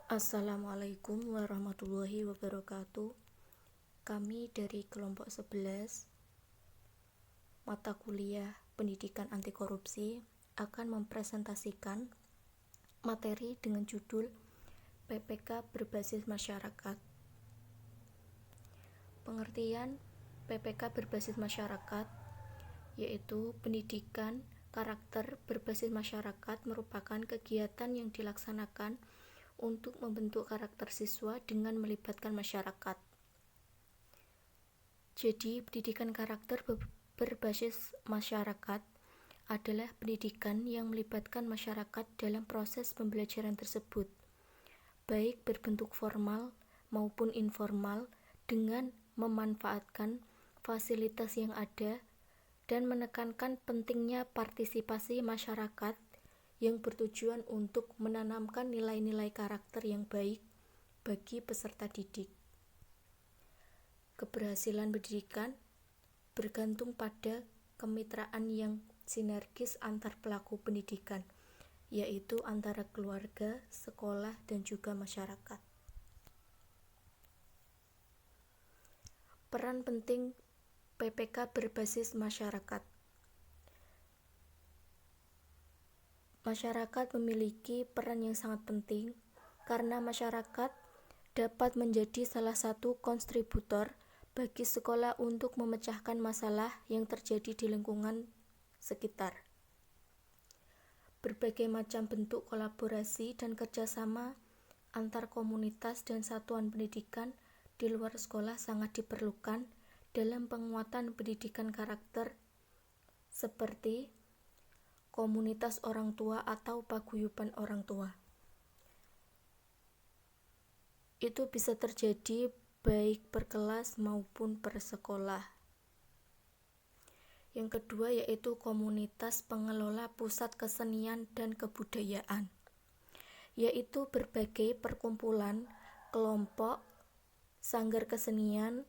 Assalamualaikum warahmatullahi wabarakatuh. Kami dari kelompok 11 mata kuliah Pendidikan Anti Korupsi akan mempresentasikan materi dengan judul PPK berbasis masyarakat. Pengertian PPK berbasis masyarakat yaitu pendidikan karakter berbasis masyarakat merupakan kegiatan yang dilaksanakan untuk membentuk karakter siswa dengan melibatkan masyarakat. Jadi, pendidikan karakter berbasis masyarakat adalah pendidikan yang melibatkan masyarakat dalam proses pembelajaran tersebut, baik berbentuk formal maupun informal, dengan memanfaatkan fasilitas yang ada dan menekankan pentingnya partisipasi masyarakat yang bertujuan untuk menanamkan nilai-nilai karakter yang baik bagi peserta didik. Keberhasilan pendidikan bergantung pada kemitraan yang sinergis antar pelaku pendidikan, yaitu antara keluarga, sekolah, dan juga masyarakat. Peran penting PPK berbasis masyarakat. Masyarakat memiliki peran yang sangat penting karena masyarakat dapat menjadi salah satu kontributor bagi sekolah untuk memecahkan masalah yang terjadi di lingkungan sekitar. Berbagai macam bentuk kolaborasi dan kerjasama antar komunitas dan satuan pendidikan di luar sekolah sangat diperlukan dalam penguatan pendidikan karakter, seperti komunitas orang tua atau paguyuban orang tua. Itu bisa terjadi baik per kelas maupun per sekolah. Yang kedua yaitu komunitas pengelola pusat kesenian dan kebudayaan, yaitu berbagai perkumpulan, kelompok, sanggar kesenian,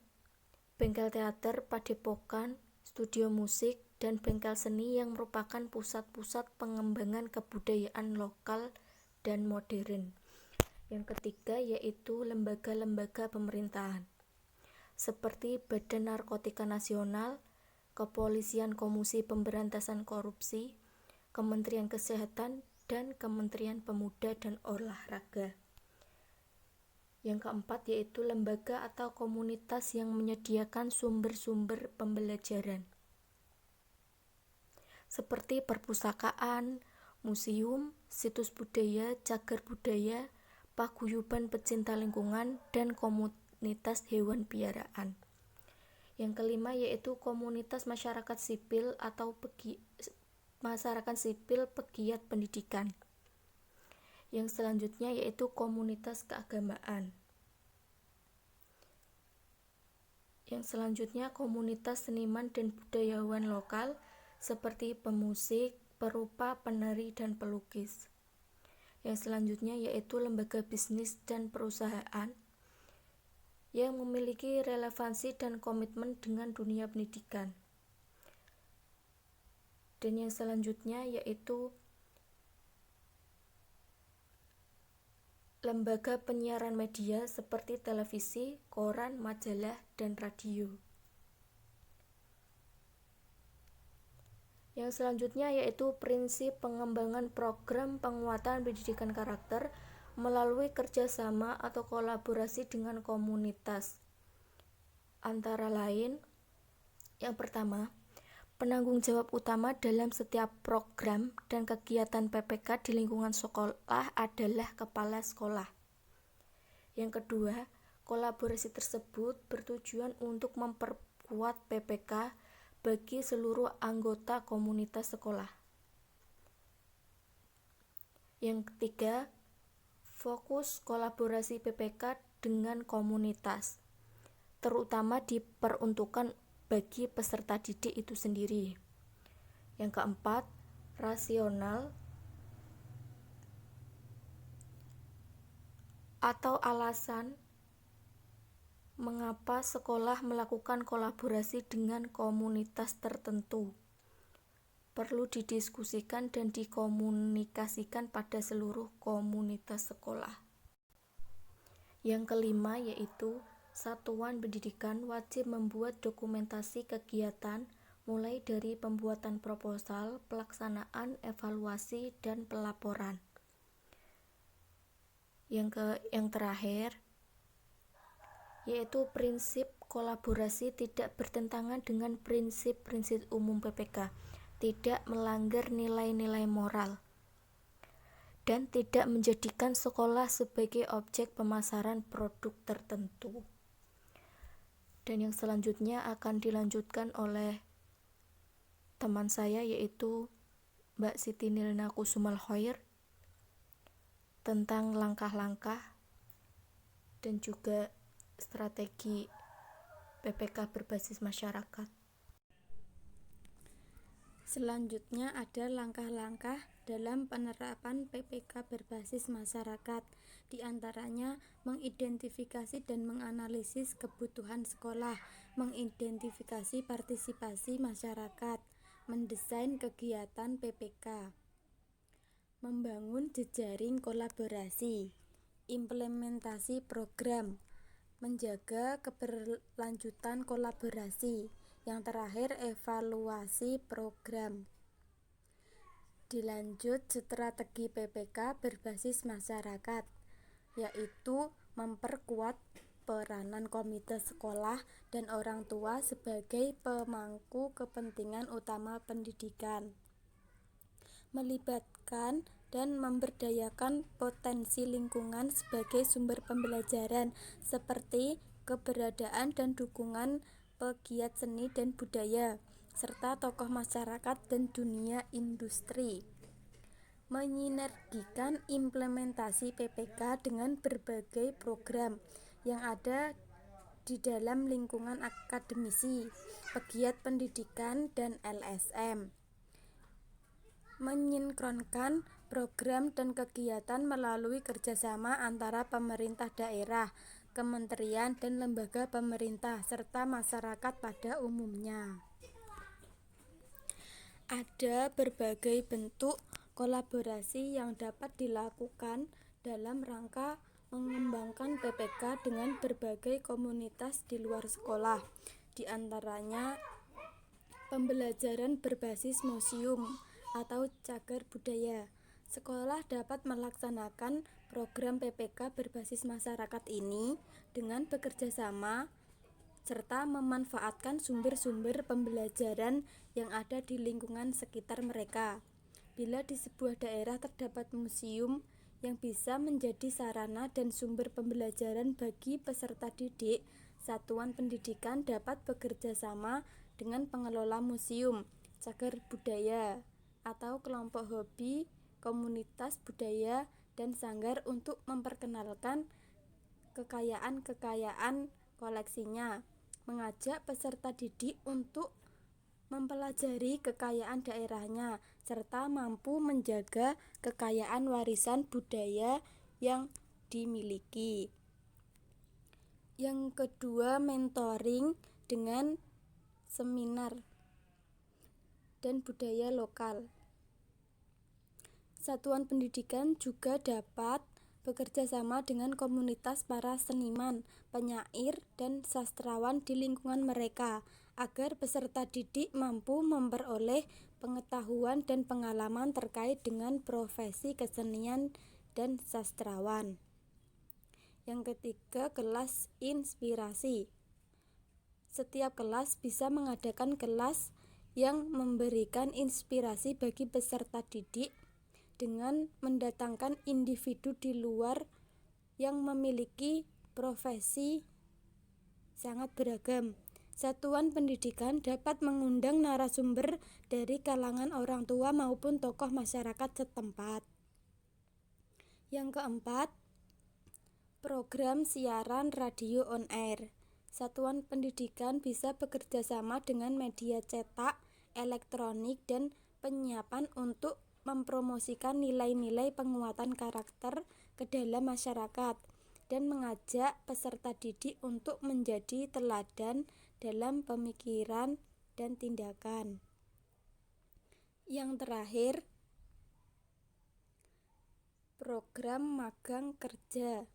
bengkel teater, padepokan, studio musik, dan bengkel seni yang merupakan pusat-pusat pengembangan kebudayaan lokal dan modern. Yang ketiga yaitu lembaga-lembaga pemerintahan, seperti Badan Narkotika Nasional, Kepolisian Komisi Pemberantasan Korupsi, Kementerian Kesehatan, dan Kementerian Pemuda dan Olahraga. Yang keempat yaitu lembaga atau komunitas yang menyediakan sumber-sumber pembelajaran, seperti perpustakaan, museum, situs budaya, cagar budaya, paguyuban pecinta lingkungan, dan komunitas hewan piaraan. Yang kelima yaitu komunitas masyarakat sipil atau masyarakat sipil pegiat pendidikan. Yang selanjutnya yaitu komunitas keagamaan. Yang selanjutnya komunitas seniman dan budayawan lokal seperti pemusik, perupa, penari, dan pelukis. Yang selanjutnya yaitu lembaga bisnis dan perusahaan yang memiliki relevansi dan komitmen dengan dunia pendidikan. Dan yang selanjutnya yaitu lembaga penyiaran media seperti televisi, koran, majalah, dan radio. Yang selanjutnya yaitu prinsip pengembangan program penguatan pendidikan karakter melalui kerjasama atau kolaborasi dengan komunitas. Antara lain, yang pertama, penanggung jawab utama dalam setiap program dan kegiatan PPK di lingkungan sekolah adalah kepala sekolah. Yang kedua, kolaborasi tersebut bertujuan untuk memperkuat PPK bagi seluruh anggota komunitas sekolah. Yang ketiga, fokus kolaborasi PPK dengan komunitas, terutama diperuntukkan bagi peserta didik itu sendiri. Yang keempat, rasional atau alasan mengapa sekolah melakukan kolaborasi dengan komunitas tertentu perlu didiskusikan dan dikomunikasikan pada seluruh komunitas sekolah. Yang kelima yaitu satuan pendidikan wajib membuat dokumentasi kegiatan mulai dari pembuatan proposal, pelaksanaan, evaluasi, dan pelaporan. Yang terakhir yaitu prinsip kolaborasi tidak bertentangan dengan prinsip-prinsip umum PPK, tidak melanggar nilai-nilai moral, dan tidak menjadikan sekolah sebagai objek pemasaran produk tertentu. Dan yang selanjutnya akan dilanjutkan oleh teman saya yaitu Mbak Siti Nilna Kusumal Khoir tentang langkah-langkah dan juga strategi PPK berbasis masyarakat. Selanjutnya ada langkah-langkah dalam penerapan PPK berbasis masyarakat. Di antaranya mengidentifikasi dan menganalisis kebutuhan sekolah, mengidentifikasi partisipasi masyarakat, mendesain kegiatan PPK, membangun jejaring kolaborasi, implementasi program, menjaga keberlanjutan kolaborasi. Yang terakhir, evaluasi program. Dilanjut strategi PPK berbasis masyarakat, yaitu memperkuat peranan komite sekolah dan orang tua sebagai pemangku kepentingan utama pendidikan, melibatkan dan memberdayakan potensi lingkungan sebagai sumber pembelajaran seperti keberadaan dan dukungan pegiat seni dan budaya, serta tokoh masyarakat dan dunia industri. Menyinergikan implementasi PPK dengan berbagai program yang ada di dalam lingkungan akademisi, pegiat pendidikan, dan LSM. Mensinkronkan program dan kegiatan melalui kerjasama antara pemerintah daerah, kementerian dan lembaga pemerintah, serta masyarakat pada umumnya. Ada berbagai bentuk kolaborasi yang dapat dilakukan dalam rangka mengembangkan PPK dengan berbagai komunitas di luar sekolah. Di antaranya pembelajaran berbasis museum atau cagar budaya. Sekolah dapat melaksanakan program PPK berbasis masyarakat ini dengan bekerja sama serta memanfaatkan sumber-sumber pembelajaran yang ada di lingkungan sekitar mereka. Bila di sebuah daerah terdapat museum yang bisa menjadi sarana dan sumber pembelajaran bagi peserta didik, satuan pendidikan dapat bekerja sama dengan pengelola museum, cagar budaya, atau kelompok hobi, komunitas budaya, dan sanggar untuk memperkenalkan kekayaan-kekayaan koleksinya, mengajak peserta didik untuk mempelajari kekayaan daerahnya, serta mampu menjaga kekayaan warisan budaya yang dimiliki. Yang kedua, mentoring dengan seminar dan budaya lokal. Satuan pendidikan juga dapat bekerja sama dengan komunitas para seniman, penyair, dan sastrawan di lingkungan mereka agar peserta didik mampu memperoleh pengetahuan dan pengalaman terkait dengan profesi kesenian dan sastrawan. Yang ketiga, kelas inspirasi. Setiap kelas bisa mengadakan kelas yang memberikan inspirasi bagi peserta didik dengan mendatangkan individu di luar yang memiliki profesi sangat beragam. Satuan pendidikan dapat mengundang narasumber dari kalangan orang tua maupun tokoh masyarakat setempat. Yang keempat, program siaran radio on air. Satuan pendidikan bisa bekerja sama dengan media cetak, elektronik, dan penyiapan untuk mempromosikan nilai-nilai penguatan karakter ke dalam masyarakat dan mengajak peserta didik untuk menjadi teladan dalam pemikiran dan tindakan. Yang terakhir, program magang kerja.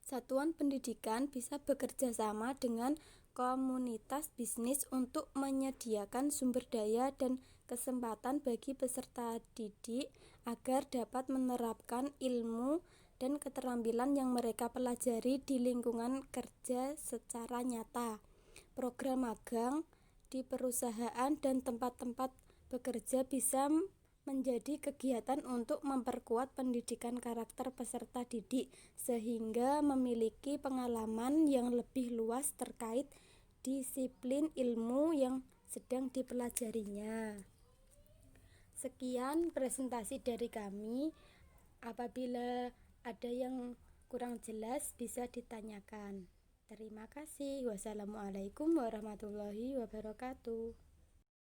Satuan pendidikan bisa bekerja sama dengan komunitas bisnis untuk menyediakan sumber daya dan kesempatan bagi peserta didik agar dapat menerapkan ilmu dan keterampilan yang mereka pelajari di lingkungan kerja secara nyata. Program magang di perusahaan dan tempat-tempat bekerja bisa menjadi kegiatan untuk memperkuat pendidikan karakter peserta didik sehingga memiliki pengalaman yang lebih luas terkait disiplin ilmu yang sedang dipelajarinya. Sekian presentasi dari kami. Apabila ada yang kurang jelas bisa ditanyakan. Terima kasih. Wassalamualaikum warahmatullahi wabarakatuh.